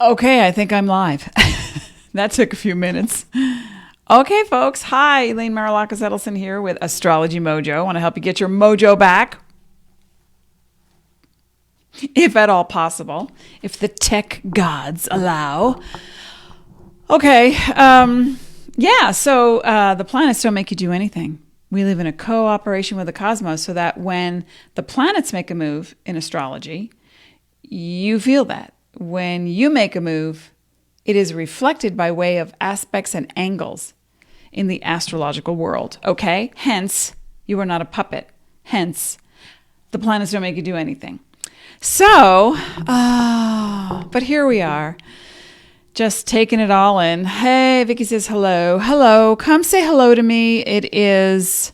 Okay, I think I'm live. That took a few minutes. Okay, folks. Hi, Elaine Marolakos Edelson here with Astrology Mojo. I want to help you get your mojo back, if at all possible, if the tech gods allow. Okay, so the planets don't make you do anything. We live in a cooperation with the cosmos so that when the planets make a move in astrology, you feel that. When you make a move, it is reflected by way of aspects and angles in the astrological world, okay? Hence, you are not a puppet. Hence, the planets don't make you do anything. So, but here we are, just taking it all in. Hey, Vicky says hello. Hello, come say hello to me. It is,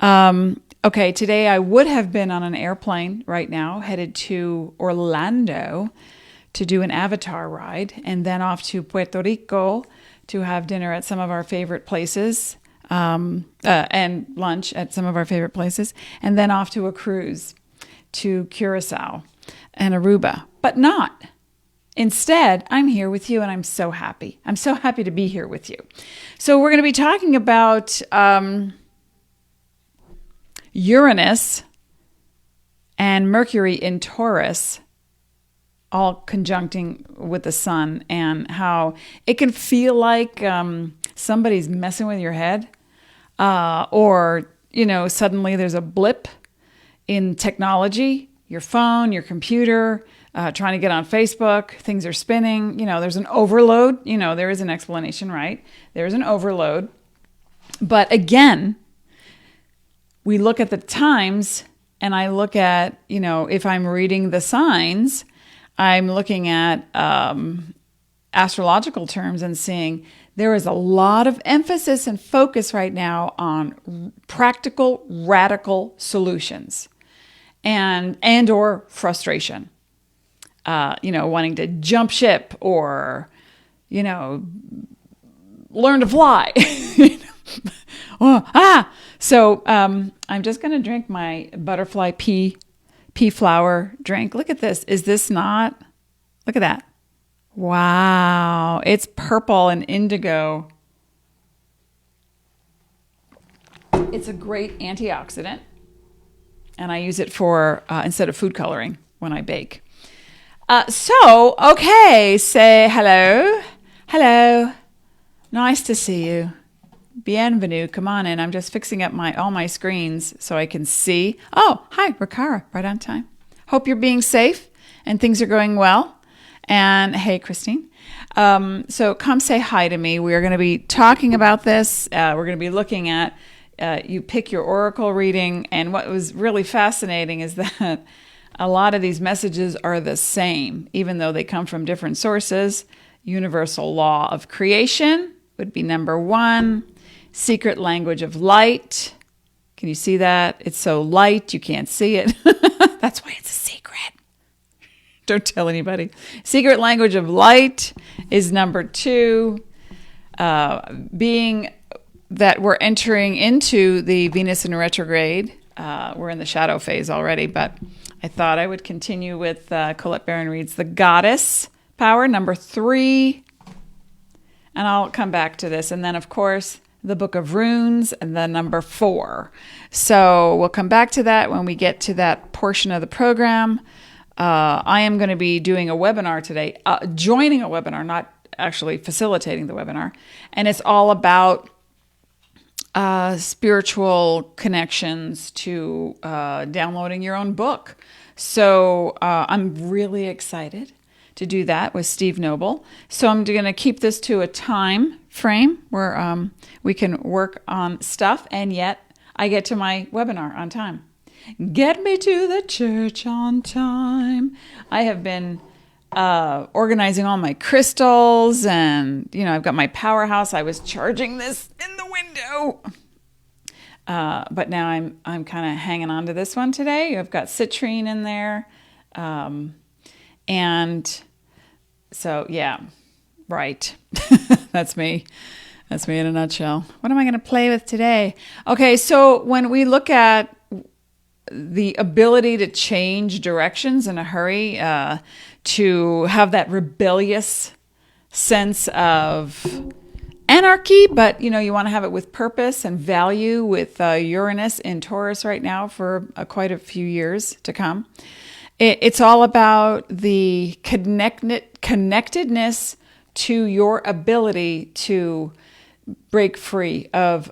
okay, today I would have been on an airplane right now, headed to Orlando to do an avatar ride, and then off to Puerto Rico to have dinner at some of our favorite places, and lunch at some of our favorite places, and then off to a cruise to Curacao and Aruba, but not. Instead, I'm here with you, and I'm so happy. I'm so happy to be here with you. So we're going to be talking about Uranus and Mercury in Taurus, all conjuncting with the sun, and how it can feel like somebody's messing with your head, or, suddenly there's a blip in technology, your phone, your computer, trying to get on Facebook, things are spinning, there's an overload, there is an explanation, right? There's an overload. But again, we look at the times, and I look at, if I'm reading the signs, I'm looking at astrological terms and seeing there is a lot of emphasis and focus right now on practical, radical solutions and or frustration. Wanting to jump ship or, learn to fly. So I'm just going to drink my butterfly pea flower drink. Look at this. Is this not? Look at that. Wow. It's purple and indigo. It's a great antioxidant. And I use it for, instead of food coloring when I bake. Okay. Say hello. Hello. Nice to see you. Bienvenue. Come on in. I'm just fixing up all my screens so I can see. Oh, hi, Rakara. Right on time. Hope you're being safe and things are going well. And hey, Christine. So come say hi to me. We are going to be talking about this. We're going to be looking at, you pick your oracle reading. And what was really fascinating is that a lot of these messages are the same, even though they come from different sources. Universal law of creation would be number one. Secret language of light. Can you see that? It's so light, you can't see it. That's why it's a secret. Don't tell anybody. Secret language of light is number two. Being that we're entering into the Venus in retrograde. We're in the shadow phase already, but I thought I would continue with Colette Baron Reid's The Goddess Power, number three. And I'll come back to this. And then, of course, the Book of Runes, and then number 4. So we'll come back to that when we get to that portion of the program. I am going to be doing a webinar today, joining a webinar, not actually facilitating the webinar. And it's all about spiritual connections to downloading your own book. So I'm really excited to do that with Steve Noble. So I'm going to keep this to a time frame where we can work on stuff, and yet I get to my webinar on time. Get me to the church on time. I have been organizing all my crystals, and I've got my powerhouse. I was charging this in the window, but now I'm kind of hanging on to this one today. I've got citrine in there. And so, yeah, right. That's me. That's me in a nutshell. What am I going to play with today? Okay, so when we look at the ability to change directions in a hurry, to have that rebellious sense of anarchy, but you want to have it with purpose and value, with Uranus in Taurus right now for quite a few years to come. It's all about the connectedness to your ability to break free of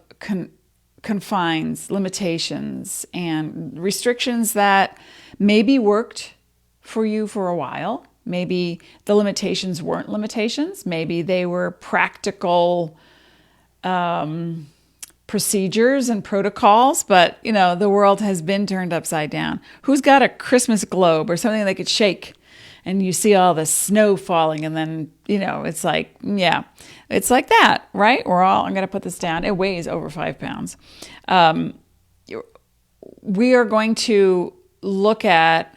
confines, limitations, and restrictions that maybe worked for you for a while. Maybe the limitations weren't limitations. Maybe they were practical procedures and protocols, but the world has been turned upside down. Who's got a Christmas globe or something they could shake and you see all the snow falling, and then it's like, yeah, it's like that, right? I'm going to put this down. It weighs over 5 pounds. We are going to look at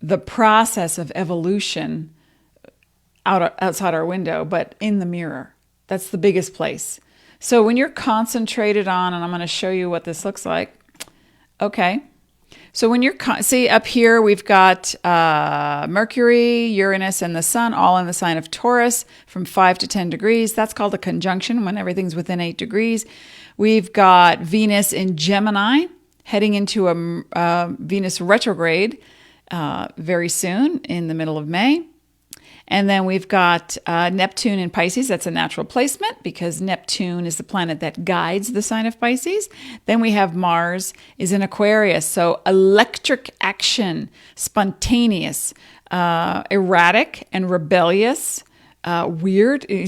the process of evolution outside our window, but in the mirror. That's the biggest place. So when you're concentrated on, and I'm going to show you what this looks like. Okay. So when see up here, we've got Mercury, Uranus, and the Sun all in the sign of Taurus from 5 to 10 degrees. That's called a conjunction when everything's within 8 degrees. We've got Venus in Gemini heading into a Venus retrograde very soon in the middle of May. And then we've got Neptune in Pisces. That's a natural placement because Neptune is the planet that guides the sign of Pisces. Then we have Mars is in Aquarius. So electric action, spontaneous, erratic and rebellious, weird. I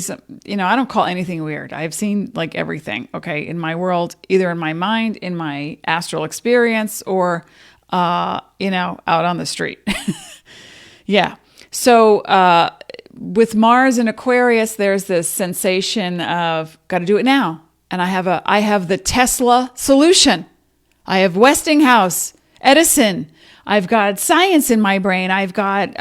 don't call anything weird. I've seen like everything, okay, in my world, either in my mind, in my astral experience, or, out on the street. Yeah. So with Mars in Aquarius, there's this sensation of got to do it now. And I have the Tesla solution. I have Westinghouse, Edison. I've got science in my brain. I've got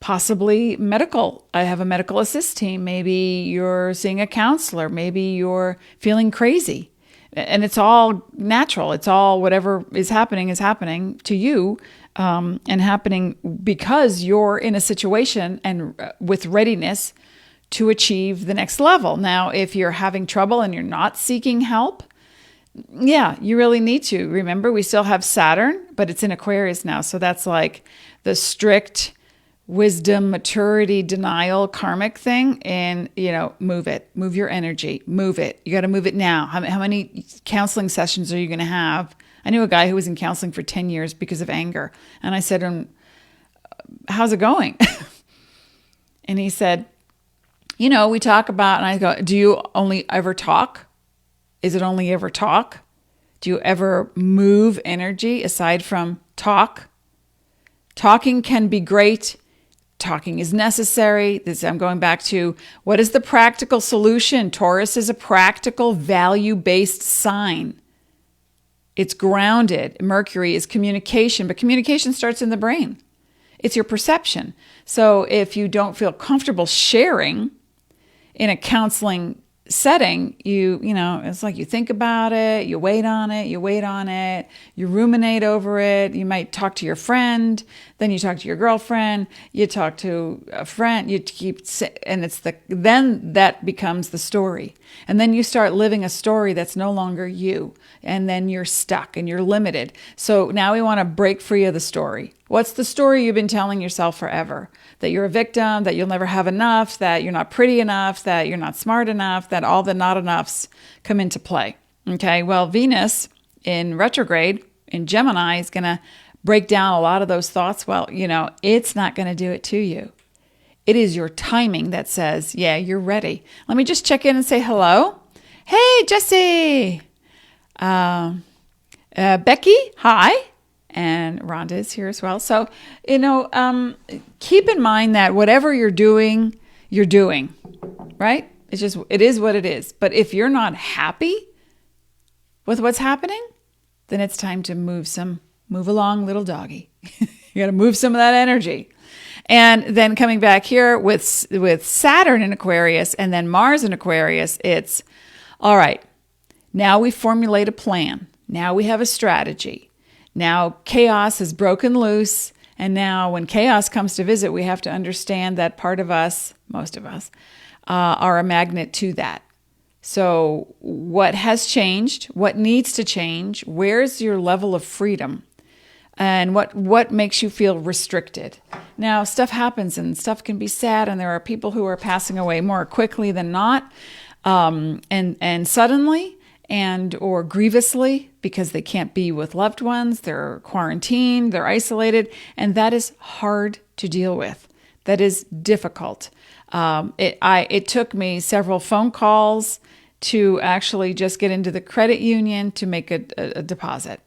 possibly medical. I have a medical assist team. Maybe you're seeing a counselor. Maybe you're feeling crazy. And it's all natural. It's all whatever is happening to you. And happening because you're in a situation and with readiness to achieve the next level. Now, if you're having trouble and you're not seeking help, yeah, you really need to. Remember, we still have Saturn, but it's in Aquarius now. So that's like the strict wisdom, maturity, denial, karmic thing. And, move it, move your energy, move it. You got to move it now. How many counseling sessions are you going to have? I knew a guy who was in counseling for 10 years because of anger. And I said to him, how's it going? And he said, we talk about, and I go, do you only ever talk? Is it only ever talk? Do you ever move energy aside from talk? Talking can be great. Talking is necessary. I'm going back to what is the practical solution? Taurus is a practical, value-based sign. It's grounded. Mercury is communication, but communication starts in the brain. It's your perception. So if you don't feel comfortable sharing in a counseling setting, it's like you think about it, you wait on it, you ruminate over it. You might talk to your friend, then you talk to your girlfriend, you talk to a friend, then that becomes the story. And then you start living a story that's no longer you. And then you're stuck and you're limited. So now we want to break free of the story. What's the story you've been telling yourself forever? That you're a victim, that you'll never have enough, that you're not pretty enough, that you're not smart enough, that all the not enoughs come into play. Okay, well, Venus in retrograde in Gemini is going to break down a lot of those thoughts. Well, it's not going to do it to you. It is your timing that says, yeah, you're ready. Let me just check in and say hello. Hey, Jesse. Becky, hi. And Rhonda is here as well. So, keep in mind that whatever you're doing, right? It is what it is. But if you're not happy with what's happening, then it's time to move along, little doggy. You got to move some of that energy. And then coming back here with Saturn in Aquarius and then Mars in Aquarius, it's all right. Now we formulate a plan. Now we have a strategy. Now chaos is broken loose. And now when chaos comes to visit, we have to understand that part of us, most of us, are a magnet to that. So what has changed? What needs to change? Where's your level of freedom? And what makes you feel restricted? Now, stuff happens and stuff can be sad, and there are people who are passing away more quickly than not, and suddenly, and or grievously, because they can't be with loved ones, they're quarantined, they're isolated, and that is hard to deal with. That is difficult. It took me several phone calls to actually just get into the credit union to make a deposit.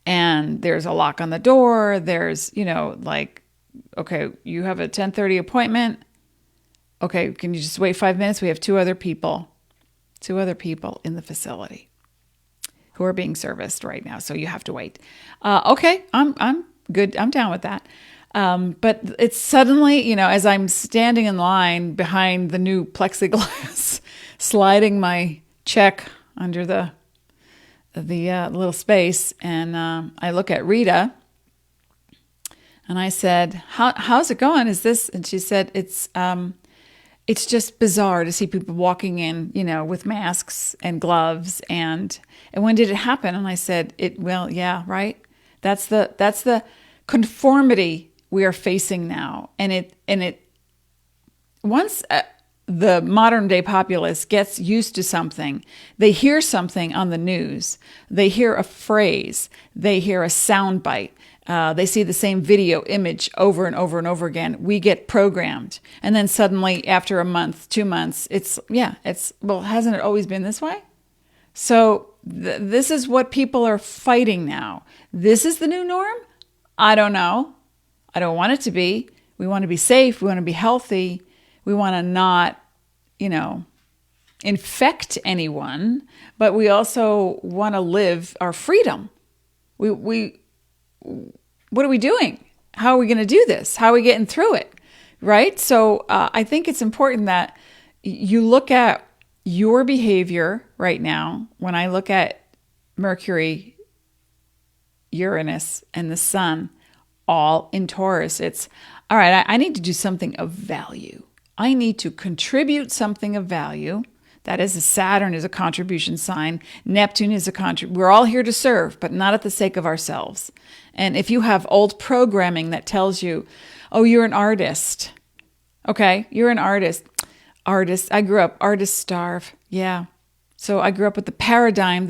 And there's a lock on the door. There's, like, okay, you have a 10:30 appointment. Okay, can you just wait 5 minutes? We have two other people in the facility who are being serviced right now. So you have to wait. Okay, I'm good. I'm down with that. But it's suddenly, as I'm standing in line behind the new plexiglass, sliding my check under the little space, and I look at Rita, and I said, "How's it going? Is this?" And she said, "It's just bizarre to see people walking in, with masks and gloves, and when did it happen?" And I said, "Well, yeah, right. That's the conformity we are facing now, and it once." The modern day populace gets used to something. They hear something on the news. They hear a phrase. They hear a sound bite. They see the same video image over and over and over again. We get programmed. And then suddenly, after a month, 2 months, well, hasn't it always been this way? So this is what people are fighting now. This is the new norm? I don't know. I don't want it to be. We want to be safe. We want to be healthy. We want to not, infect anyone, but we also want to live our freedom. What are we doing? How are we going to do this? How are we getting through it? Right? So I think it's important that you look at your behavior right now. When I look at Mercury, Uranus, and the Sun, all in Taurus, it's, all right, I need to do something of value. I need to contribute something of value. That is, Saturn is a contribution sign. Neptune is we're all here to serve, but not at the sake of ourselves. And if you have old programming that tells you, oh, you're an artist. Okay, you're an artist. I grew up, artists starve. Yeah. So I grew up with the paradigm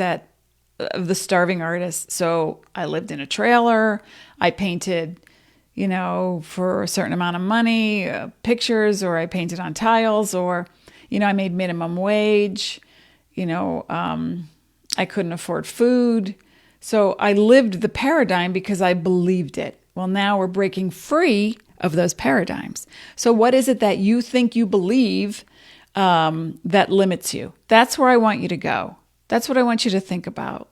of the starving artist. So I lived in a trailer. I painted for a certain amount of money, pictures, or I painted on tiles, or, I made minimum wage, I couldn't afford food. So I lived the paradigm because I believed it. Well, now we're breaking free of those paradigms. So what is it that you think you believe that limits you? That's where I want you to go. That's what I want you to think about.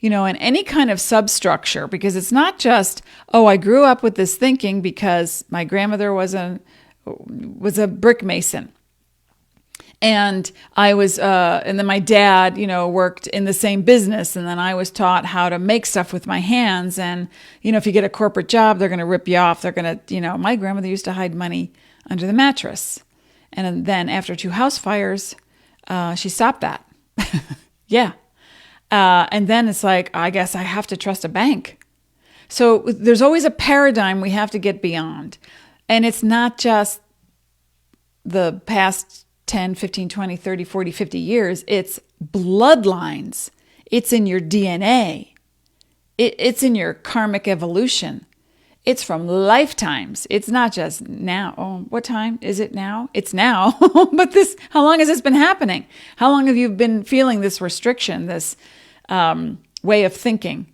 And any kind of substructure, because it's not just, oh, I grew up with this thinking because my grandmother was a brick mason. And I was, and then my dad, worked in the same business. And then I was taught how to make stuff with my hands. And, if you get a corporate job, they're going to rip you off. They're going to, my grandmother used to hide money under the mattress. And then after 2 house fires, she stopped that. Yeah. And then it's like, I guess I have to trust a bank. So there's always a paradigm we have to get beyond. And it's not just the past 10, 15, 20, 30, 40, 50 years. It's bloodlines. It's in your DNA. It's in your karmic evolution. It's from lifetimes. It's not just now. Oh, what time is it now? It's now. But how long has this been happening? How long have you been feeling this restriction, this way of thinking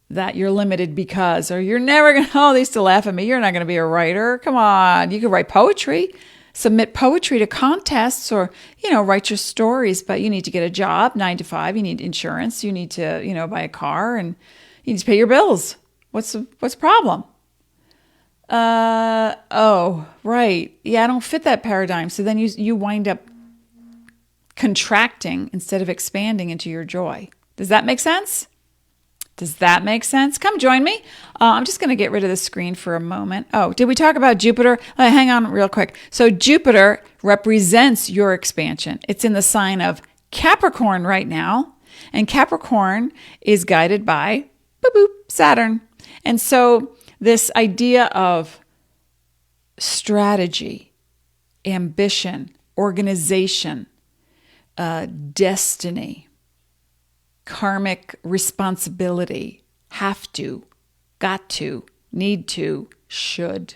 that you're limited because, or you're never going to, oh, they used to laugh at me. You're not going to be a writer. Come on. You can write poetry, submit poetry to contests, or, write your stories, but you need to get a job, 9 to 5. You need insurance. You need to, buy a car, and you need to pay your bills. What's the problem? Oh, right. Yeah, I don't fit that paradigm. So then you wind up contracting instead of expanding into your joy. Does that make sense? Does that make sense? Come join me. I'm just going to get rid of the screen for a moment. Oh, did we talk about Jupiter? Hang on real quick. So Jupiter represents your expansion. It's in the sign of Capricorn right now. And Capricorn is guided by boop, boop, Saturn. And so this idea of strategy, ambition, organization, destiny, karmic responsibility, have to, got to, need to, should.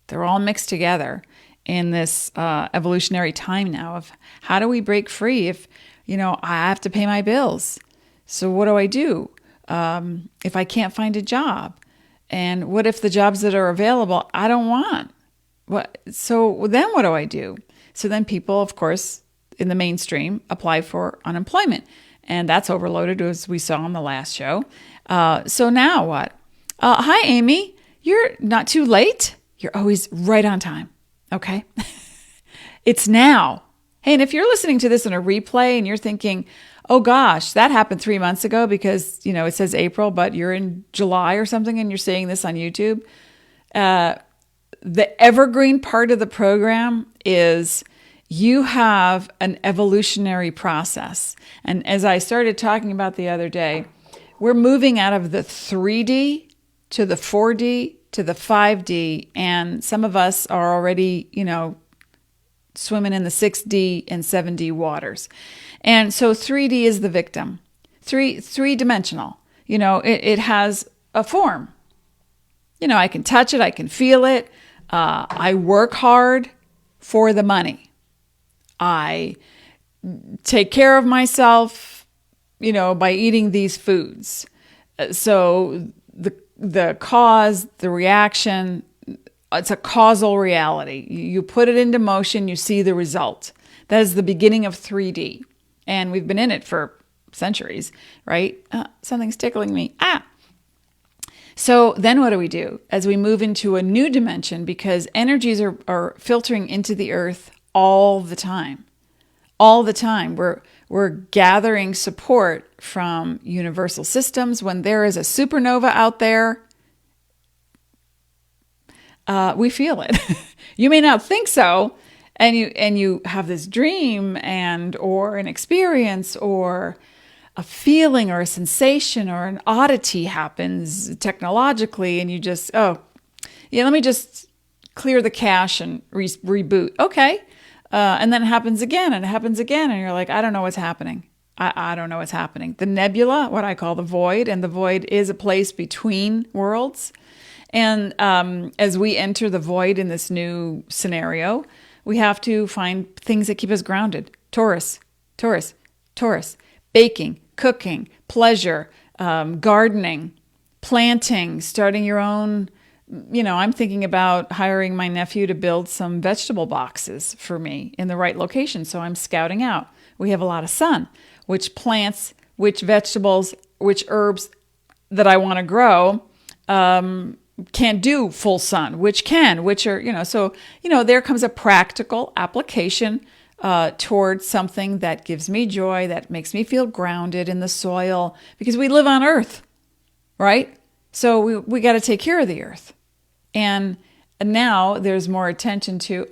They're all mixed together in this evolutionary time now of how do we break free if, I have to pay my bills. So what do I do if I can't find a job? And what if the jobs that are available I don't want? So then what do I do? So then people, of course, in the mainstream apply for unemployment. And that's overloaded, as we saw on the last show. So now what? Hi, Amy. You're not too late. You're always right on time. Okay? It's now. Hey, and if you're listening to this in a replay and you're thinking, oh gosh, that happened 3 months ago because, it says April, but you're in July or something and you're seeing this on YouTube. The evergreen part of the program is you have an evolutionary process. And as I started talking about the other day, we're moving out of the 3D to the 4D to the 5D. And some of us are already, swimming in the 6D and 7D waters. And so 3D is the victim, three-dimensional. It has a form. I can touch it. I can feel it. I work hard for the money. I take care of myself, by eating these foods. So the cause, the reaction, it's a causal reality. You put it into motion, you see the result. That is the beginning of 3D. And we've been in it for centuries, right? Something's tickling me. So then what do we do as we move into a new dimension? Because energies are filtering into the earth all the time. All the time. We're gathering support from universal systems. When there is a supernova out there, we feel it. You may not think so, and you have this dream or an experience or a feeling or a sensation or an oddity happens technologically, and you just, let me just clear the cache and reboot. Okay. And then it happens again and it happens again. And you're like, I don't know what's happening. I don't know what's happening. The nebula, what I call the void, and the void is a place between worlds. And as we enter the void in this new scenario, we have to find things that keep us grounded. Taurus, baking, cooking, pleasure, gardening, planting, starting your own. I'm thinking about hiring my nephew to build some vegetable boxes for me in the right location. So I'm scouting out. We have a lot of sun, which plants, which vegetables, which herbs that I want to grow can't do full sun, which are, so, there comes a practical application towards something that gives me joy, that makes me feel grounded in the soil, because we live on Earth, right? So we got to take care of the earth. And now there's more attention to,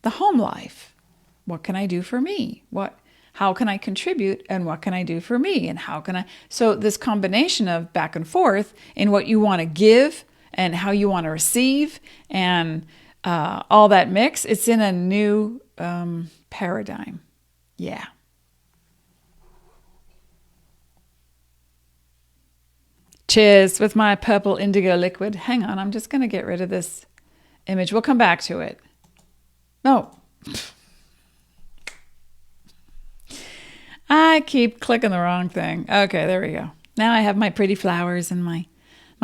the home life. What can I do for me? How can I contribute, and what can I do for me? And so this combination of back and forth in what you want to give and how you want to receive and all that mix, it's in a new paradigm. Yeah. Cheers with my purple indigo liquid. Hang on, I'm just going to get rid of this image. We'll come back to it. No. I keep clicking the wrong thing. Okay, there we go. Now I have my pretty flowers and my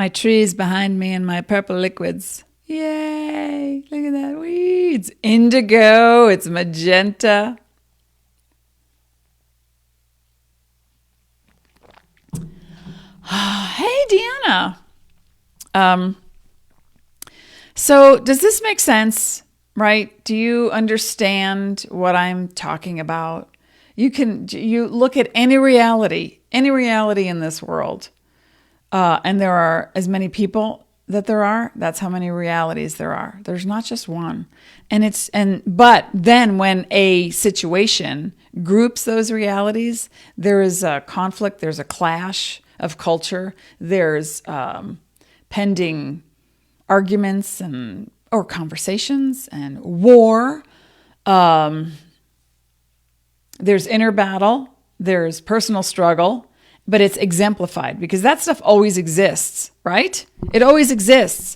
trees behind me and my purple liquids. Yay! Look at that. It's indigo. It's magenta. Hey, Deanna. So does this make sense, right? Do you understand what I'm talking about? You look at any reality in this world, and there are as many people that there are. That's how many realities there are. There's not just one. But then when a situation groups those realities, there is a conflict, there's a clash of culture, there's pending arguments or conversations and war. There's inner battle, there's personal struggle, but it's exemplified because that stuff always exists, right? It always exists.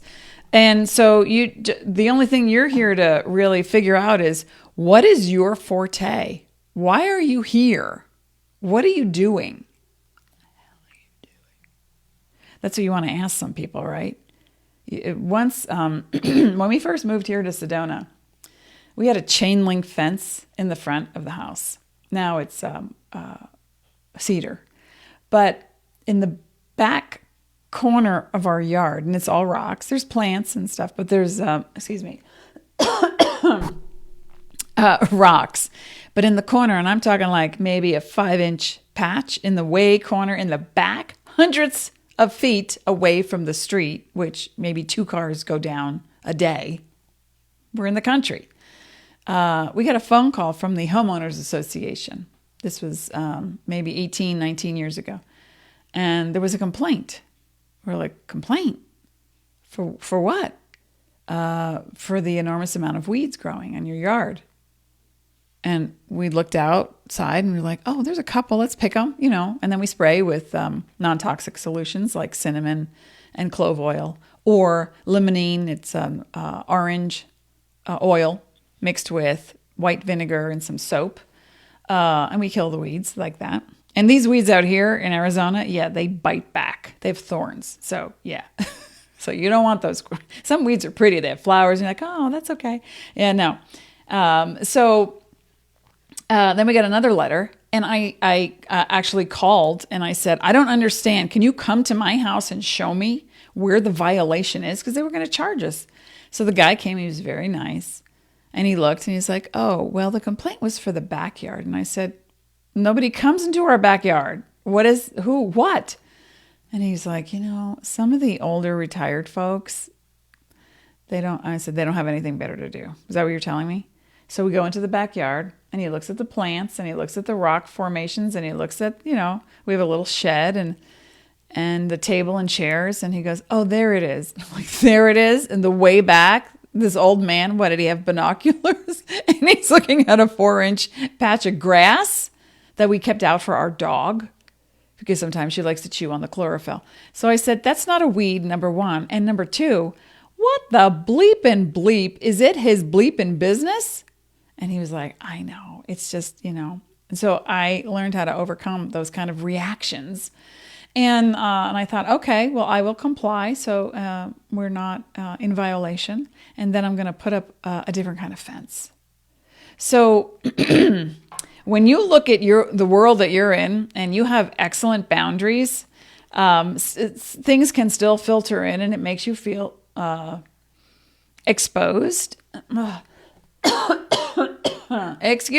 And so the only thing you're here to really figure out is, what is your forte? Why are you here? What are you doing? That's what you want to ask some people, right? Once, when we first moved here to Sedona, we had a chain link fence in the front of the house. Now it's cedar. But in the back corner of our yard, and it's all rocks, there's plants and stuff, but there's, rocks. But in the corner, and I'm talking like maybe a 5-inch patch in the way corner in the back, hundreds of feet away from the street, which maybe 2 cars go down a day. We're in the country. We got a phone call from the homeowners association. This was maybe 18, 19 years ago. And there was a complaint. We're like, complaint? For what? For the enormous amount of weeds growing in your yard. And we looked outside and we were like, oh, there's a couple, let's pick them, And then we spray with non-toxic solutions like cinnamon and clove oil, or limonene. It's orange oil mixed with white vinegar and some soap. And we kill the weeds like that. And these weeds out here in Arizona, yeah, they bite back. They have thorns. So, yeah. So you don't want those. Some weeds are pretty. They have flowers. And you're like, oh, that's okay. Yeah, no. Then we got another letter. And I actually called and I said, I don't understand. Can you come to my house and show me where the violation is? Because they were going to charge us. So the guy came. He was very nice. And he looked and he's like, oh, well, the complaint was for the backyard. And I said, nobody comes into our backyard. What? And he's like, some of the older retired folks, I said, they don't have anything better to do. Is that what you're telling me? So we go into the backyard and he looks at the plants and he looks at the rock formations and he looks at, we have a little shed and the table and chairs. And he goes, oh, there it is. I'm like, there it is. And the way back, this old man, what did he have, binoculars? And he's looking at a 4-inch patch of grass that we kept out for our dog because sometimes she likes to chew on the chlorophyll. So I said, that's not a weed, number one. And number two, what the bleep? Is it his bleeping business? And he was like, I know. It's just, And so I learned how to overcome those kind of reactions. And I thought, okay, well, I will comply. So we're not in violation. And then I'm going to put up a different kind of fence. So when you look at the world that you're in and you have excellent boundaries, things can still filter in and it makes you feel exposed. Makes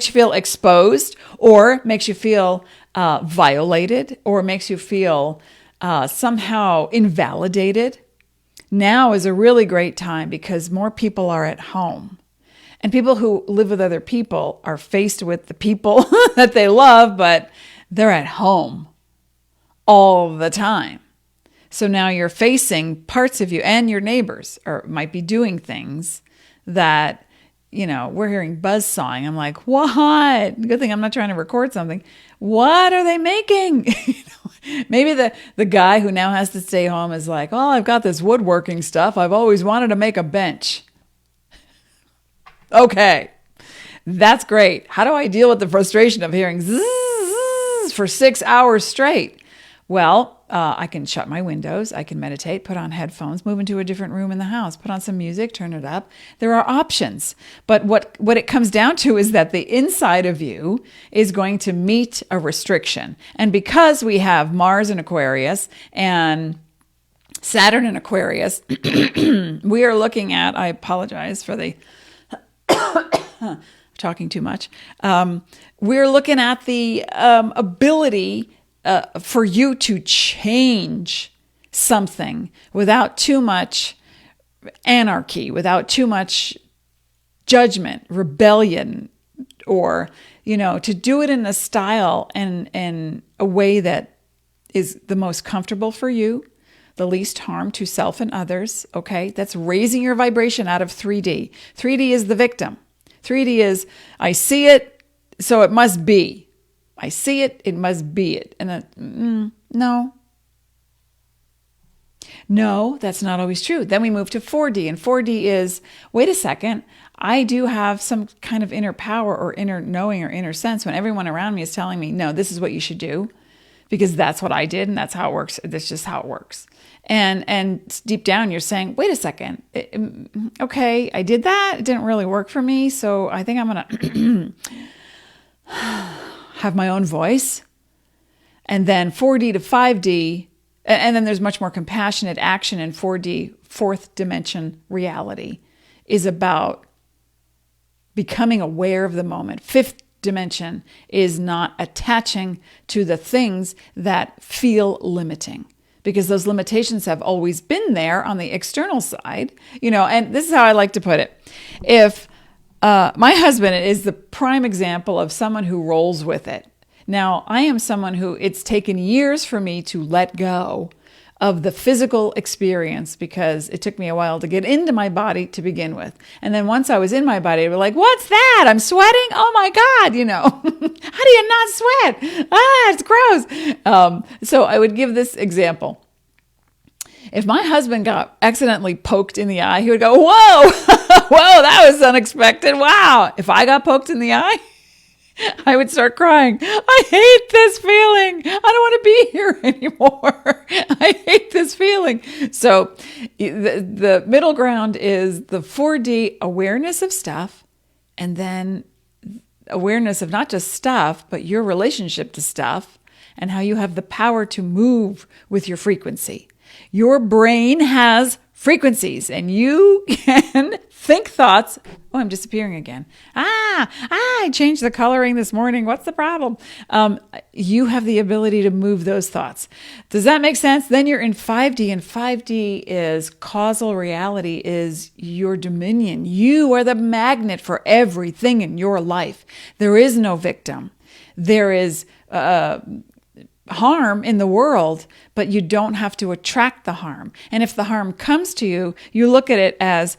you feel exposed, or makes you feel violated, or makes you feel somehow invalidated. Now is a really great time because more people are at home. And people who live with other people are faced with the people that they love, but they're at home all the time. So now you're facing parts of you, and your neighbors might be doing things that, we're hearing buzzsawing. I'm like, what? Good thing I'm not trying to record something. What are they making? Maybe the guy who now has to stay home is like, oh, I've got this woodworking stuff. I've always wanted to make a bench. Okay, that's great. How do I deal with the frustration of hearing zzz for 6 hours straight? Well, I can shut my windows. I can meditate, put on headphones, move into a different room in the house, put on some music, turn it up. There are options. But what it comes down to is that the inside of you is going to meet a restriction. And because we have Mars in Aquarius and Saturn in Aquarius, we are looking at, I apologize for the talking too much. We're looking at the ability for you to change something without too much anarchy, without too much judgment, rebellion, or, to do it in a style and in a way that is the most comfortable for you, the least harm to self and others, okay? That's raising your vibration out of 3D. 3D is the victim. 3D is, I see it, so it must be. I see it, it must be it. And then, no, that's not always true. Then we move to 4D, and 4D is, wait a second, I do have some kind of inner power or inner knowing or inner sense when everyone around me is telling me, no, this is what you should do, because that's what I did and that's how it works. That's just how it works. And deep down you're saying, wait a second, okay, I did that. It didn't really work for me. So I think I'm going to have my own voice. And then 4D to 5D, and then there's much more compassionate action in 4D, fourth dimension reality, is about becoming aware of the moment. Fifth dimension is not attaching to the things that feel limiting, because those limitations have always been there on the external side, and this is how I like to put it. If my husband is the prime example of someone who rolls with it. Now, I am someone who it's taken years for me to let go of the physical experience, because it took me a while to get into my body to begin with. And then once I was in my body, I was like, what's that? I'm sweating? Oh my God, how do you not sweat? It's gross. So I would give this example. If my husband got accidentally poked in the eye, he would go, whoa, whoa, that was unexpected. Wow. If I got poked in the eye, I would start crying. I hate this feeling. I don't want to be here anymore. I hate this feeling. So the middle ground is the 4D awareness of stuff, and then awareness of not just stuff, but your relationship to stuff and how you have the power to move with your frequency. Your brain has frequencies, and you can think thoughts. Oh, I'm disappearing again. I changed the coloring this morning. What's the problem? You have the ability to move those thoughts. Does that make sense? Then you're in 5D, and 5D is causal reality, is your dominion. You are the magnet for everything in your life. There is no victim. There is harm in the world, but you don't have to attract the harm. And if the harm comes to you, you look at it as,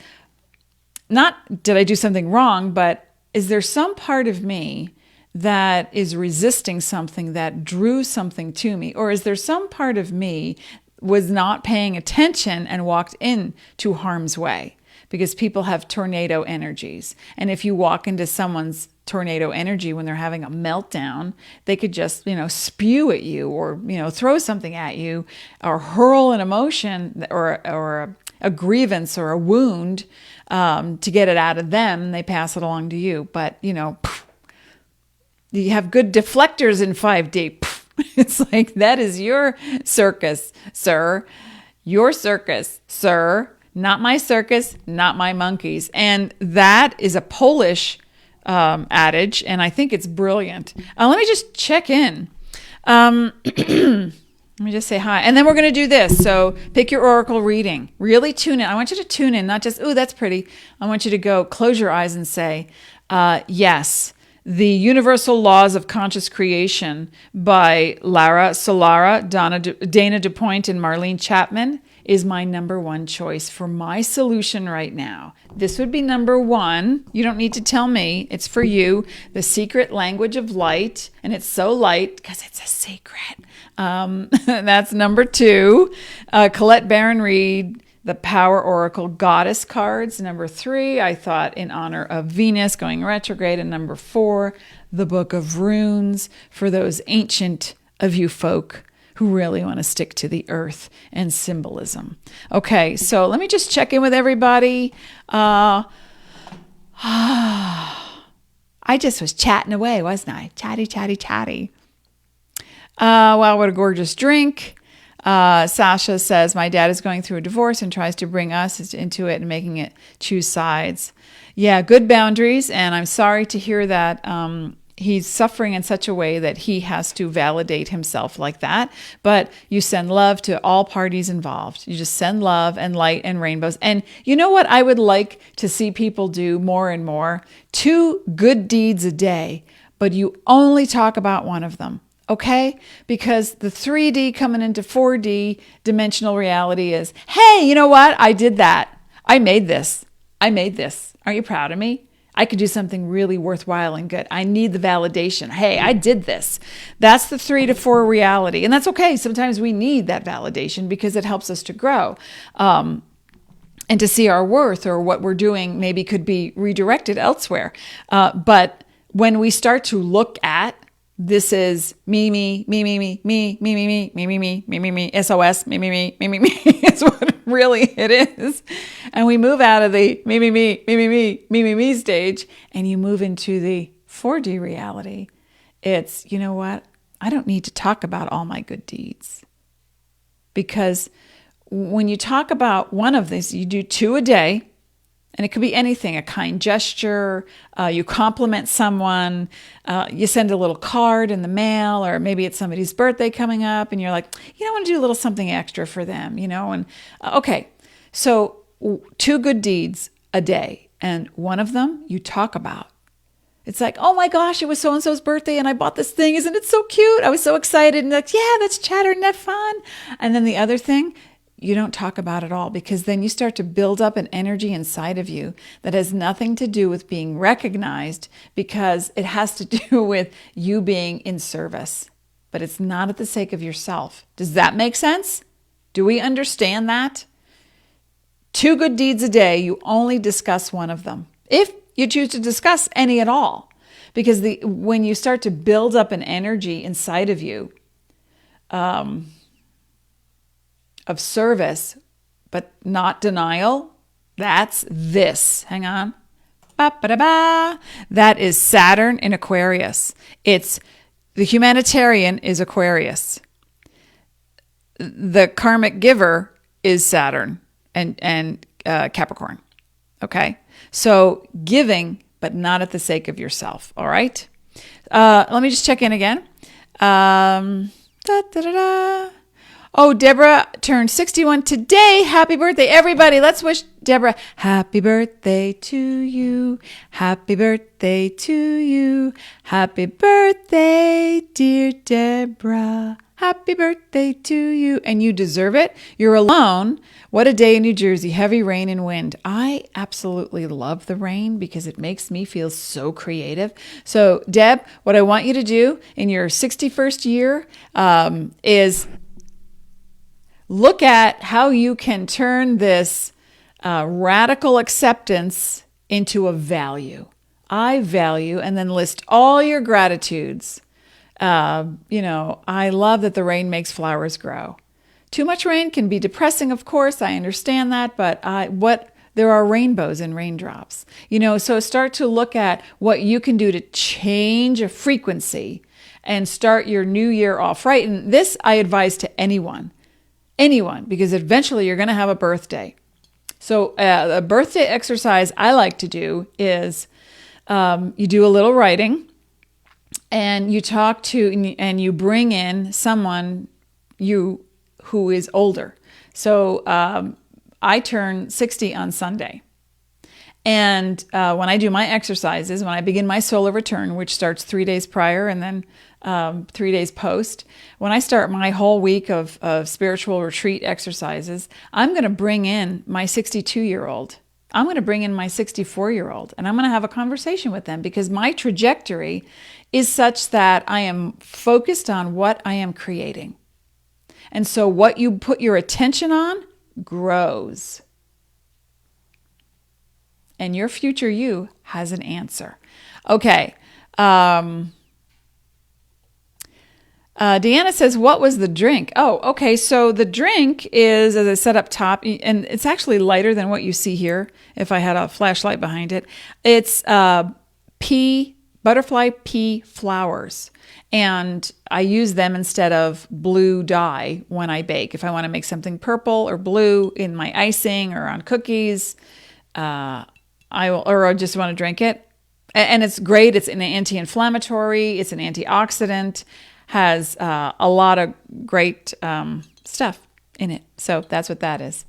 not did I do something wrong, but is there some part of me that is resisting something that drew something to me? Or is there some part of me was not paying attention and walked into harm's way? Because people have tornado energies. And if you walk into someone's tornado energy when they're having a meltdown, they could just, spew at you, or, throw something at you, or hurl an emotion or a grievance or a wound to get it out of them. They pass it along to you. But, you have good deflectors in 5D. It's like, that is your circus, sir. Your circus, sir. Not my circus, not my monkeys. And that is a Polish adage, and I think it's brilliant. Let me just check in. Let me just say hi. And then we're going to do this. So pick your oracle reading. Really tune in. I want you to tune in, not just, ooh, that's pretty. I want you to go close your eyes and say, yes, The Universal Laws of Conscious Creation by Lara Solara, Dana DuPoint, and Marlene Chapman is my number one choice for my solution right now. This would be number one. You don't need to tell me. It's for you. The Secret Language of Light. And it's so light because it's a secret. That's number two. Colette Baron Reed, The Power Oracle Goddess cards. Number three, I thought in honor of Venus going retrograde. And number four, the Book of Runes for those ancient of you folk who really want to stick to the earth and symbolism. Okay, so let me just check in with everybody. I just was chatting away, wasn't I? Chatty. Wow, what a gorgeous drink. Sasha says, my dad is going through a divorce and tries to bring us into it and making it choose sides. Yeah, good boundaries. And I'm sorry to hear that he's suffering in such a way that he has to validate himself like that. But you send love to all parties involved. You just send love and light and rainbows. And you know what I would like to see people do more and more? 2 good deeds a day, but you only talk about one of them. Okay? Because the 3D coming into 4D dimensional reality is, hey, you know what? I did that. I made this. Aren't you proud of me? I could do something really worthwhile and good. I need the validation. Hey, I did this. That's the 3 to 4 reality. And that's okay. Sometimes we need that validation because it helps us to grow. And to see our worth or what we're doing maybe could be redirected elsewhere. But when we start to look at this is me, SOS, is what really it is. And we move out of the me stage and you move into the 4D reality. It's, you know what? I don't need to talk about all my good deeds. Because when you talk about one of these, you do 2 a day. And it could be anything, a kind gesture, you compliment someone, you send a little card in the mail, or maybe it's somebody's birthday coming up and you're like, I want to do a little something extra for them, and okay. So 2 good deeds a day, and one of them you talk about. It's like, oh my gosh, it was so-and-so's birthday and I bought this thing. Isn't it so cute? I was so excited. And like, yeah, that's chatter and that fun. And then the other thing, you don't talk about it all, because then you start to build up an energy inside of you that has nothing to do with being recognized, because it has to do with you being in service. But it's not at the sake of yourself. Does that make sense? Do we understand that? 2 good deeds a day, you only discuss one of them. If you choose to discuss any at all. Because when you start to build up an energy inside of you, of service, but not denial, that's this. Hang on. Ba-ba-da-ba. That is Saturn in Aquarius. It's the humanitarian is Aquarius. The karmic giver is Saturn and Capricorn. Okay? So giving, but not at the sake of yourself. All right? Let me just check in again. Da-da-da-da. Oh, Deborah turned 61 today. Happy birthday, everybody. Let's wish Deborah happy birthday to you. Happy birthday to you. Happy birthday, dear Deborah. Happy birthday to you. And you deserve it. You're alone. What a day in New Jersey. Heavy rain and wind. I absolutely love the rain because it makes me feel so creative. So, Deb, what I want you to do in your 61st year is look at how you can turn this radical acceptance into a value. I value, and then list all your gratitudes. I love that the rain makes flowers grow. Too much rain can be depressing, of course. I understand that, but there are rainbows in raindrops. So start to look at what you can do to change a frequency and start your new year off right. And this I advise to anyone, because eventually you're going to have a birthday. So a birthday exercise I like to do is you do a little writing and you talk to and you bring in someone who is older. So I turn 60 on Sunday. And when I do my exercises, when I begin my solar return, which starts 3 days prior and then 3 days post, when I start my whole week of spiritual retreat exercises, I'm going to bring in my 62-year-old. I'm going to bring in my 64-year-old, and I'm going to have a conversation with them, because my trajectory is such that I am focused on what I am creating. And so what you put your attention on grows. And your future you has an answer. Okay. Deanna says, what was the drink? Oh, okay. So the drink is, as I said up top, and it's actually lighter than what you see here if I had a flashlight behind it. It's butterfly pea flowers. And I use them instead of blue dye when I bake. If I want to make something purple or blue in my icing or on cookies, or I just want to drink it. And it's great. It's an anti-inflammatory. It's an antioxidant. Has a lot of great stuff in it. So that's what that is.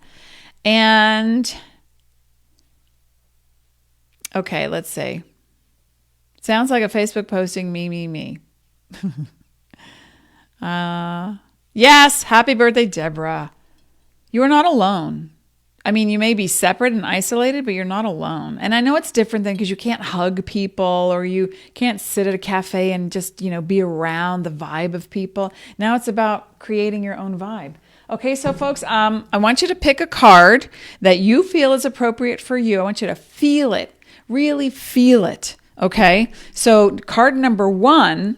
And okay, let's see. Sounds like a Facebook posting, me. Yes, happy birthday, Deborah. You are not alone. I mean, you may be separate and isolated, but you're not alone. And I know it's different than because you can't hug people or you can't sit at a cafe and just, be around the vibe of people. Now it's about creating your own vibe. Okay, so folks, I want you to pick a card that you feel is appropriate for you. I want you to feel it, really feel it. Okay, so card number 1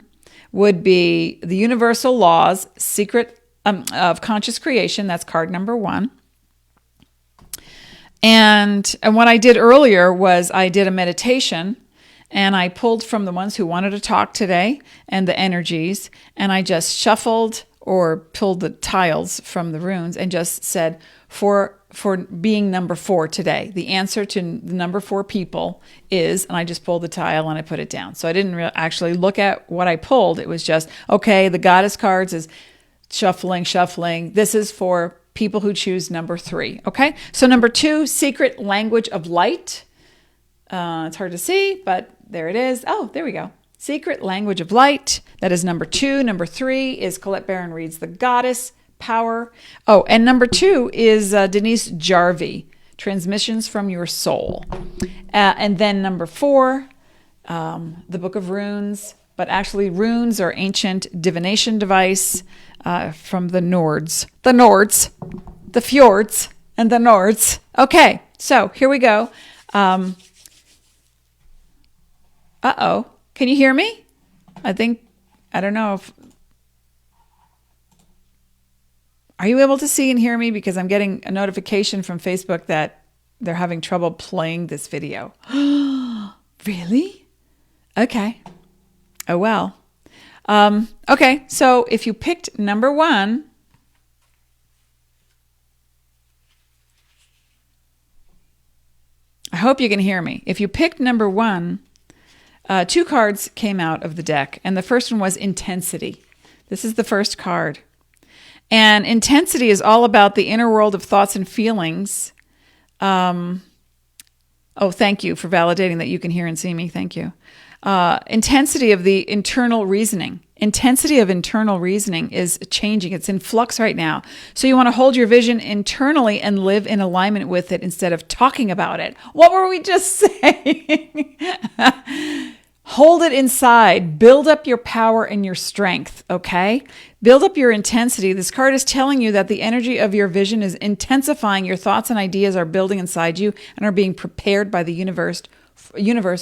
would be the Universal Laws, Secret of Conscious Creation. That's card number 1. And what I did earlier was I did a meditation and I pulled from the ones who wanted to talk today and the energies, and I just shuffled or pulled the tiles from the runes and just said, for being number 4 today, the answer to the number 4 people is, and I just pulled the tile and I put it down. So I didn't actually look at what I pulled. It was just, okay, the goddess cards is shuffling. This is for people who choose number 3. Okay. So number 2, secret language of light. It's hard to see, but there it is. Oh, there we go. Secret language of light. That is number 2. Number 3 is Colette Baron reads the goddess power. Oh, and number 2 is Denise Jarvie, transmissions from your soul. And then number 4, the book of runes, but actually runes are ancient divination device from the Nords, the fjords and the Nords. Okay, so here we go. Uh-oh, can you hear me? I don't know if, are you able to see and hear me? Because I'm getting a notification from Facebook that they're having trouble playing this video. Really? Okay. Oh, well. Okay, so if you picked number 1, I hope you can hear me. If you picked number 1, 2 cards came out of the deck, and the first one was intensity. This is the first card. And intensity is all about the inner world of thoughts and feelings. Oh, thank you for validating that you can hear and see me. Thank you. Intensity of the internal reasoning. Intensity of internal reasoning is changing. It's in flux right now. So you want to hold your vision internally and live in alignment with it instead of talking about it. What were we just saying? Hold it inside. Build up your power and your strength, okay? Build up your intensity. This card is telling you that the energy of your vision is intensifying. Your thoughts and ideas are building inside you and are being prepared by the universe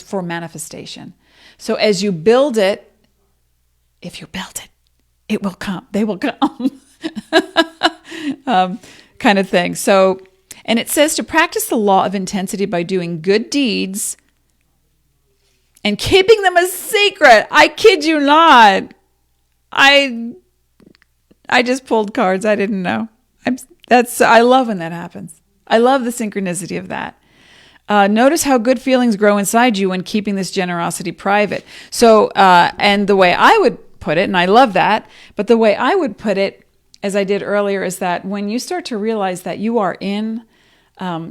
for manifestation. So as you build it, if you build it, it will come. They will come. Kind of thing. So, and it says to practice the law of intensity by doing good deeds and keeping them a secret. I kid you not. I just pulled cards. I didn't know. I love when that happens. I love the synchronicity of that. Notice how good feelings grow inside you when keeping this generosity private. So, and the way I would put it, and I love that, but the way I would put it, as I did earlier, is that when you start to realize that you are in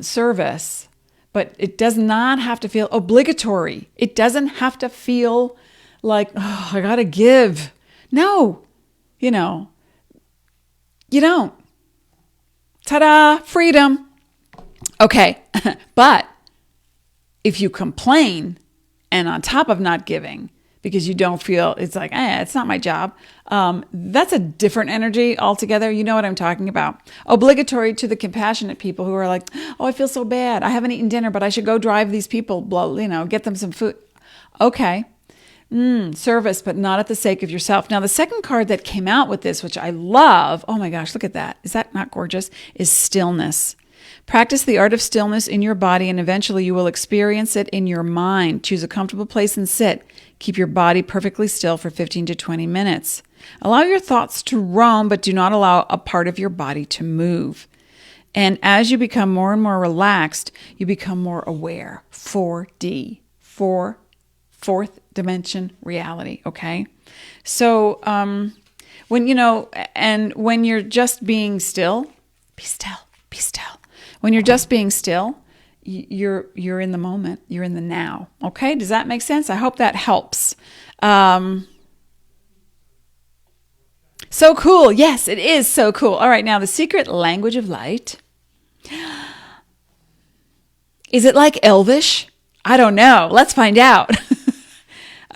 service, but it does not have to feel obligatory. It doesn't have to feel like, oh, I got to give. No, you don't. Ta-da, freedom. Okay, but if you complain and on top of not giving because you don't feel, it's like, it's not my job. That's a different energy altogether. You know what I'm talking about. Obligatory to the compassionate people who are like, oh, I feel so bad. I haven't eaten dinner, but I should go drive these people, get them some food. Okay. Service, but not at the sake of yourself. Now, the second card that came out with this, which I love, oh my gosh, look at that. Is that not gorgeous? Is stillness. Practice the art of stillness in your body, and eventually you will experience it in your mind. Choose a comfortable place and sit. Keep your body perfectly still for 15 to 20 minutes. Allow your thoughts to roam, but do not allow a part of your body to move. And as you become more and more relaxed, you become more aware. 4D, fourth dimension reality, okay? So when you're just being still, be still, be still. When you're just being still, you're in the moment, you're in the now, okay? Does that make sense? I hope that helps. So cool. Yes, it is so cool. All right, now the secret language of light. Is it like Elvish? I don't know. Let's find out.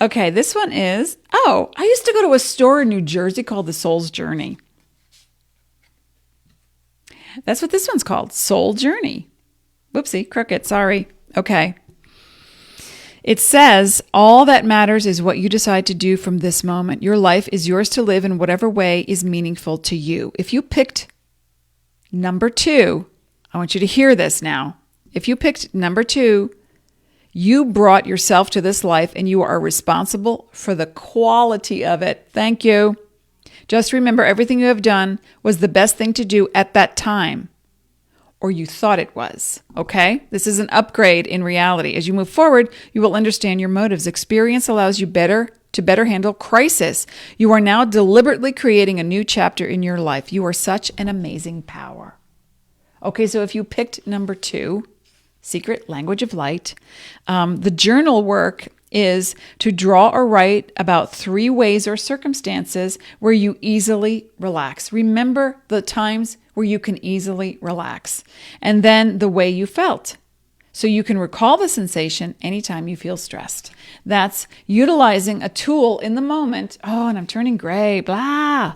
Okay, this one is, I used to go to a store in New Jersey called The Soul's Journey. That's what this one's called, Soul Journey. Whoopsie, crooked, sorry. Okay. It says, all that matters is what you decide to do from this moment. Your life is yours to live in whatever way is meaningful to you. If you picked number 2, I want you to hear this now. If you picked number 2, you brought yourself to this life and you are responsible for the quality of it. Thank you. Just remember, everything you have done was the best thing to do at that time. Or you thought it was, okay? This is an upgrade in reality. As you move forward, you will understand your motives. Experience allows you to better handle crisis. You are now deliberately creating a new chapter in your life. You are such an amazing power. Okay, so if you picked number 2, Secret Language of Light, the journal work is to draw or write about 3 ways or circumstances where you easily relax. Remember the times where you can easily relax. And then the way you felt. So you can recall the sensation anytime you feel stressed. That's utilizing a tool in the moment. Oh, and I'm turning gray, blah.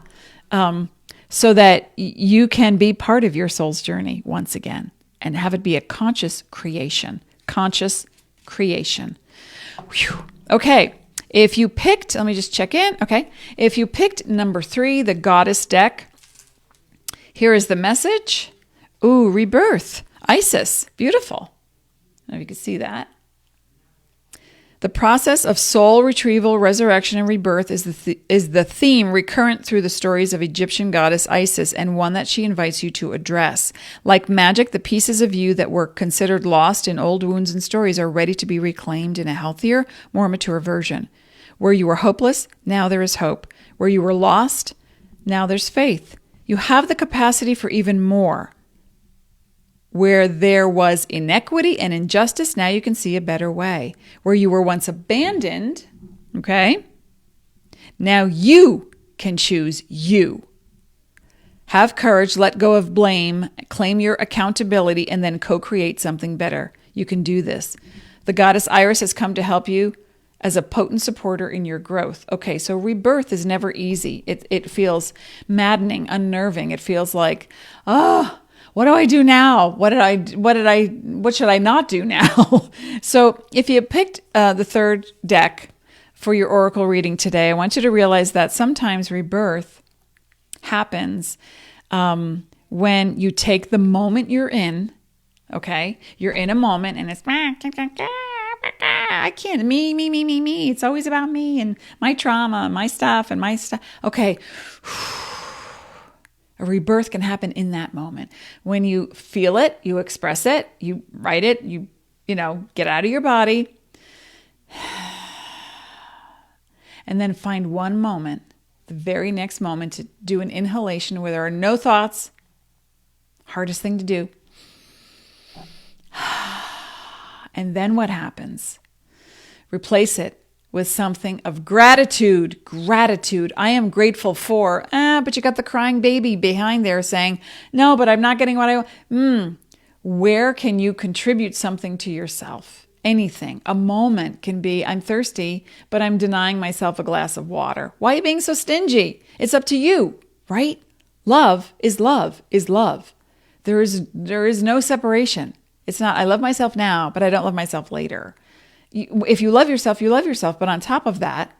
So that you can be part of your soul's journey once again and have it be a conscious creation. Conscious creation. Whew. Okay. If you picked, let me just check in. Okay. If you picked number 3, the Goddess deck, here is the message. Ooh, rebirth. Isis. Beautiful. I don't know if you can see that. The process of soul retrieval, resurrection, and rebirth is the theme recurrent through the stories of Egyptian goddess Isis, and one that she invites you to address. Like magic, the pieces of you that were considered lost in old wounds and stories are ready to be reclaimed in a healthier, more mature version. Where you were hopeless, now there is hope. Where you were lost, now there's faith. You have the capacity for even more. Where there was inequity and injustice, now you can see a better way. Where you were once abandoned, okay, now you can choose you. Have courage, let go of blame, claim your accountability, and then co-create something better. You can do this. The goddess Iris has come to help you as a potent supporter in your growth. Okay, so rebirth is never easy. It feels maddening, unnerving. It feels like, what do I do now? What should I not do now? So if you picked the 3rd deck for your oracle reading today, I want you to realize that sometimes rebirth happens when you take the moment you're in, okay? You're in a moment and it's, I can't, me. It's always about me and my trauma, my stuff and my stuff. Okay. A rebirth can happen in that moment. When you feel it, you express it, you write it, you get out of your body. And then find one moment, the very next moment, to do an inhalation where there are no thoughts. Hardest thing to do. And then what happens? Replace it with something of gratitude. Gratitude. I am grateful for, but you got the crying baby behind there saying, no, but I'm not getting what I want. Where can you contribute something to yourself? Anything. A moment can be, I'm thirsty, but I'm denying myself a glass of water. Why are you being so stingy? It's up to you, right? Love is love is love. There is no separation. It's not, I love myself now, but I don't love myself later. If you love yourself, you love yourself. But on top of that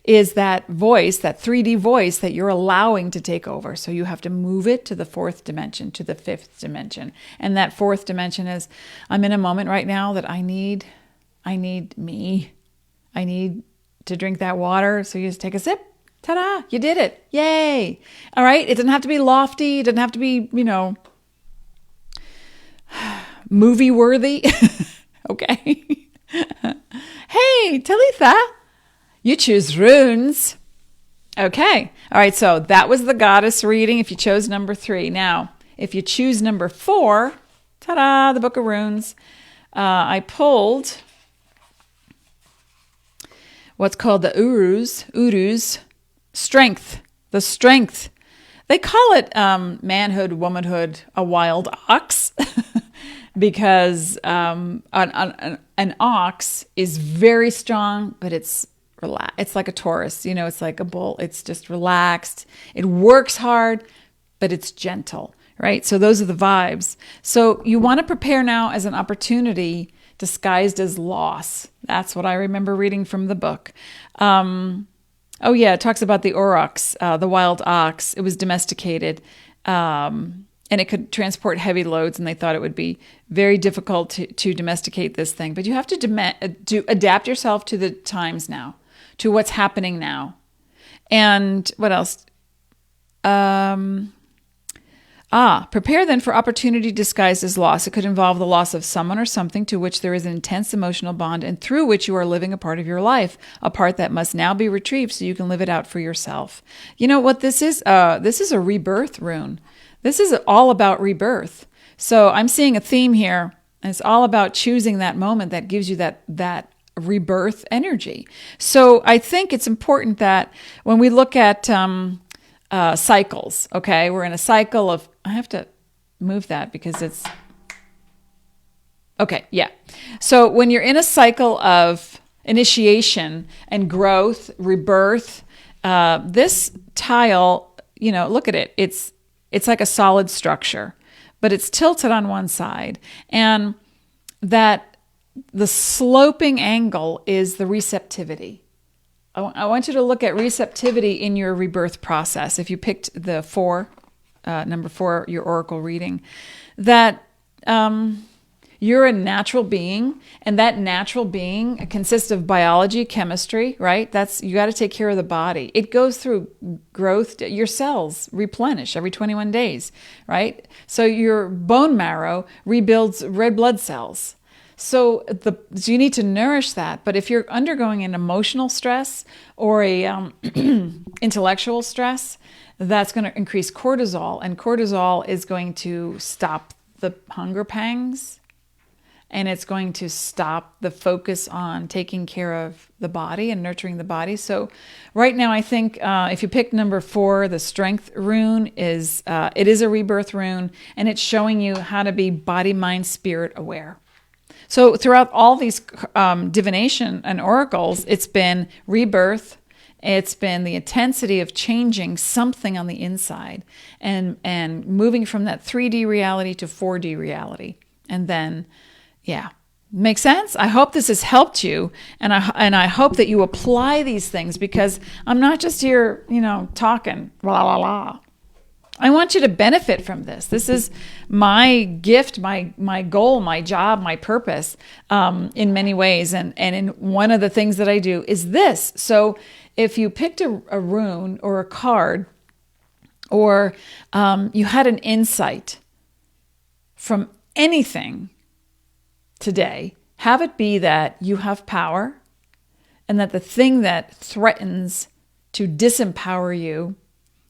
is that voice, that 3D voice that you're allowing to take over. So you have to move it to the 4th dimension, to the 5th dimension. And that 4th dimension is, I'm in a moment right now that I need me. I need to drink that water. So you just take a sip. Ta-da, you did it. Yay. All right. It doesn't have to be lofty. It doesn't have to be, movie worthy. Okay. Hey, Talitha, you choose runes. Okay. All right. So that was the goddess reading if you chose number 3. Now, if you choose number 4, ta-da, the Book of Runes, I pulled what's called the Urus, strength, the strength. They call it manhood, womanhood, a wild ox, because an ox is very strong, but it's like a Taurus, it's like a bull. It's just relaxed. It works hard, but it's gentle, right? So those are the vibes. So you want to prepare now as an opportunity disguised as loss. That's what I remember reading from the book. Oh yeah, it talks about the aurochs, the wild ox. It was domesticated, and it could transport heavy loads, and they thought it would be very difficult to domesticate this thing. But you have to adapt yourself to the times now, to what's happening now. And what else? Prepare then for opportunity disguised as loss. It could involve the loss of someone or something to which there is an intense emotional bond and through which you are living a part of your life, a part that must now be retrieved so you can live it out for yourself. You know what this is? This is a rebirth rune. This is all about rebirth. So I'm seeing a theme here, and it's all about choosing that moment that gives you that rebirth energy. So I think it's important that when we look at cycles, okay, we're in a cycle of, I have to move that because it's, okay, yeah. So when you're in a cycle of initiation and growth, rebirth, this tile, look at it. It's like a solid structure, but it's tilted on one side. And that the sloping angle is the receptivity. I want you to look at receptivity in your rebirth process. If you picked the 4, number 4, your oracle reading, that you're a natural being, and that natural being consists of biology, chemistry, right? You got to take care of the body. It goes through growth. Your cells replenish every 21 days, right? So your bone marrow rebuilds red blood cells. So you need to nourish that. But if you're undergoing an emotional stress or a intellectual stress, that's going to increase cortisol. And cortisol is going to stop the hunger pangs. And it's going to stop the focus on taking care of the body and nurturing the body. So right now, I think if you pick number 4, the strength rune is a rebirth rune. And it's showing you how to be body, mind, spirit aware. So throughout all these divination and oracles, it's been rebirth. It's been the intensity of changing something on the inside and moving from that 3D reality to 4D reality. And then, yeah, makes sense? I hope this has helped you. And I hope that you apply these things, because I'm not just here, talking, la, la, la. I want you to benefit from this. This is my gift, my goal, my job, my purpose in many ways. And in one of the things that I do is this. So if you picked a rune or a card, or you had an insight from anything today, have it be that you have power, and that the thing that threatens to disempower you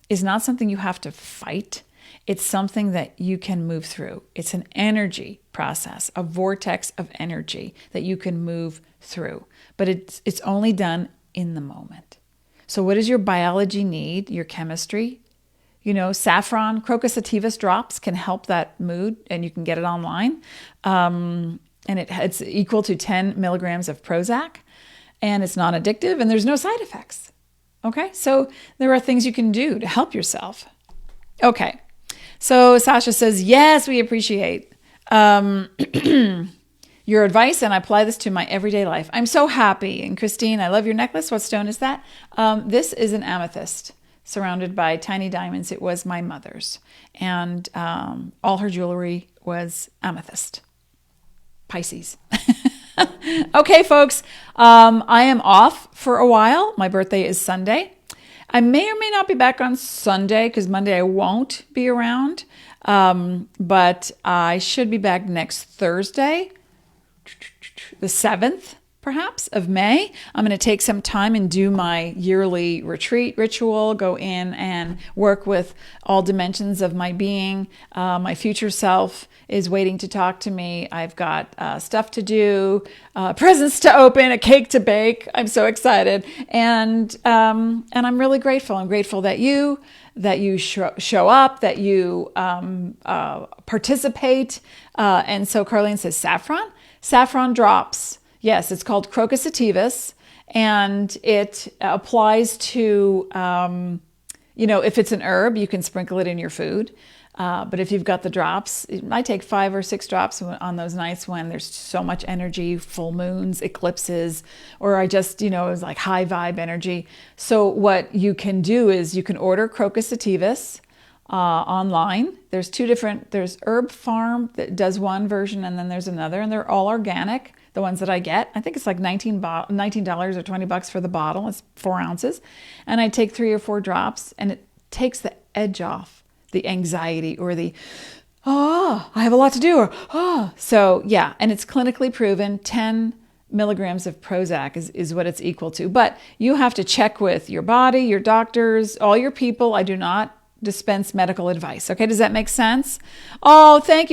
is not something you have to fight. It's something that you can move through. It's an energy process, a vortex of energy that you can move through. But it's only done in the moment. So what does your biology need, your chemistry? Saffron, crocus sativus drops can help that mood, and you can get it online. And it's equal to 10 milligrams of Prozac, and it's non-addictive, and there's no side effects. Okay, so there are things you can do to help yourself. Okay, so Sasha says, yes, we appreciate your advice, and I apply this to my everyday life. I'm so happy. And Christine, I love your necklace. What stone is that? This is an amethyst surrounded by tiny diamonds. It was my mother's, and all her jewelry was amethyst. Pisces. Okay, folks, I am off for a while. My birthday is Sunday. I may or may not be back on Sunday because Monday I won't be around. But I should be back next Thursday, the 7th, perhaps, of May. I'm going to take some time and do my yearly retreat ritual, go in and work with all dimensions of my being. My future self is waiting to talk to me. I've got stuff to do, presents to open, a cake to bake. I'm so excited. And I'm really grateful. I'm grateful that you show up, that you participate. And so Carlene says saffron drops. Yes, it's called Crocus sativus, and it applies to, if it's an herb, you can sprinkle it in your food. But if you've got the drops, I take 5 or 6 drops on those nights when there's so much energy, full moons, eclipses, or I just, it was like high vibe energy. So what you can do is you can order Crocus sativus online. There's Herb Farm that does one version, and then there's another, and they're all organic. The ones that I get, I think it's like $19 or $20 for the bottle. It's 4 ounces. And I take 3 or 4 drops, and it takes the edge off the anxiety or I have a lot to do, or So yeah, and it's clinically proven 10 milligrams of Prozac is what it's equal to. But you have to check with your body, your doctors, all your people. I do not dispense medical advice. Okay, does that make sense? Oh, thank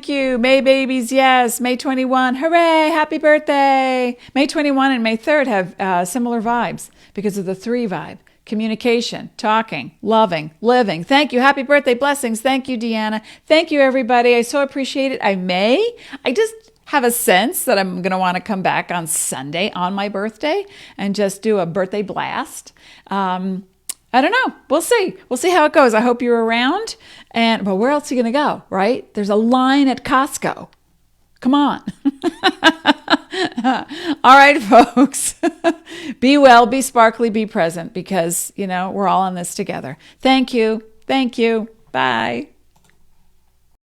you. May babies, yes. May 21, hooray, happy birthday. May 21 and May 3rd have similar vibes because of the 3 vibe. Communication, talking, loving, living. Thank you. Happy birthday. Blessings. Thank you, Deanna. Thank you, everybody. I so appreciate it. I just have a sense that I'm going to want to come back on Sunday on my birthday and just do a birthday blast. I don't know. We'll see. We'll see how it goes. I hope you're around. But where else are you going to go, right? There's a line at Costco. Come on. All right, folks. Be well, be sparkly, be present, because, we're all in this together. Thank you. Bye.